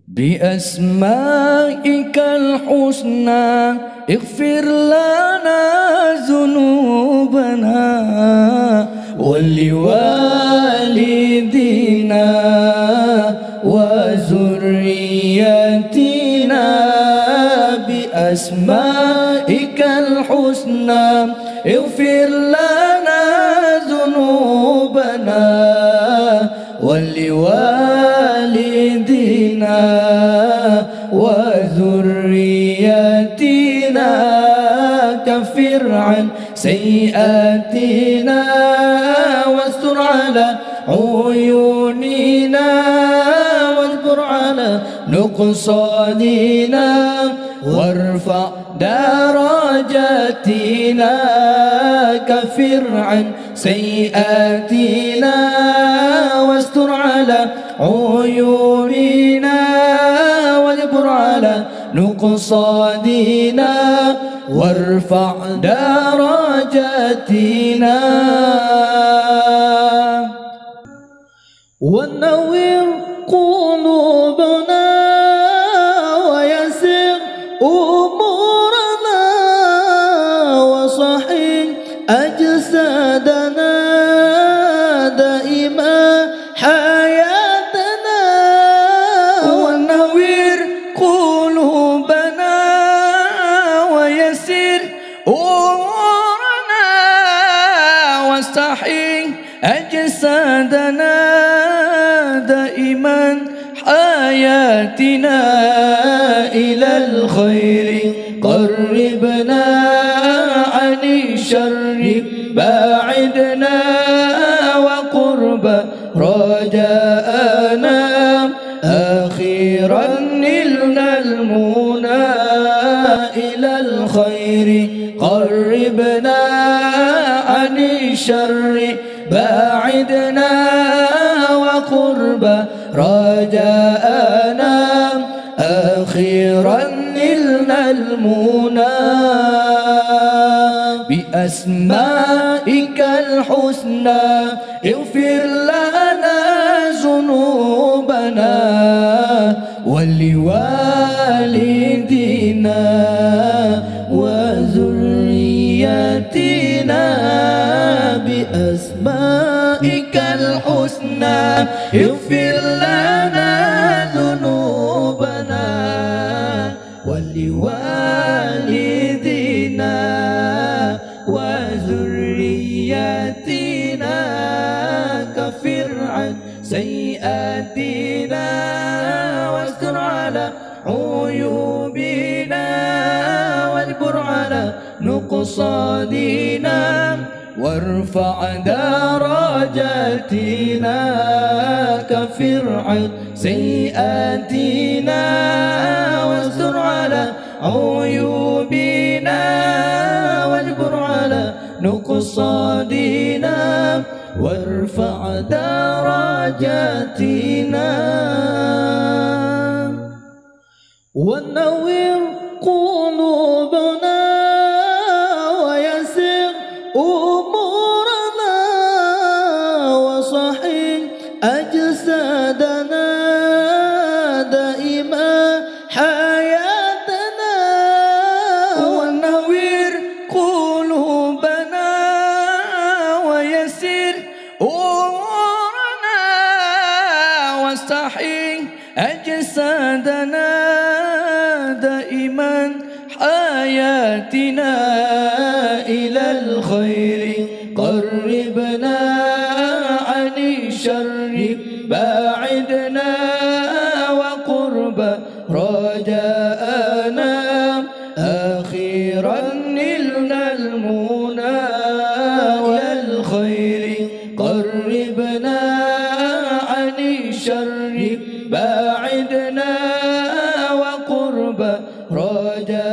بأسمائك الحسنى اغفر لنا ذنوبنا ولوالدينا وذريتنا. بأسمائك الحسنى اغفر لنا ذنوبنا ولوالدينا وذريتنا. كفر عن سيئاتنا واستر على عيوننا واذكر على نقصاننا وارفع درجاتنا. كفر عن سيئاتنا واستر على عيوننا واذكر على نقصاننا وارفع درجاتنا. ونور قلوبنا ويسر أمورنا وصحح أجسادنا دائما حياتنا. ونور قلوبنا ويسر أمورنا وصحح أجسادنا دائما حياتنا إلى الخير. قربنا عن الشر باعدنا وقرب رجاءنا. أخيرا نلنا المنى إلى الخير. قربنا عن الشر باعدنا وقرب رجاءنا. أخيرا نلنا المنى. بأسمائك الحسنى اغفر لنا ذنوبنا ولوالدينا وذريتنا. بأسمائك الحسنى اغفر لنا ذنوبنا ولوالدينا وذريتنا. كفر عن سيئاتنا واستر على عيوبنا واذكر على نقصاننا وارفع درجاتنا. كفر عن سيئاتنا واستر على عيوبنا واذكر على نقصاننا وارفع درجاتنا. ونور قلوبنا ويسر أمورنا وصحح أجسادنا دائما حياتنا. ونور قلوبنا ويسر أمورنا وصحح أجسادنا دائما حياتنا إلى الخير. قربنا عن الشر باعدنا وقرب رجاءنا. أخيرا نلنا المنى إلى الخير. قربنا عن الشر باعدنا وقرب رجاءنا.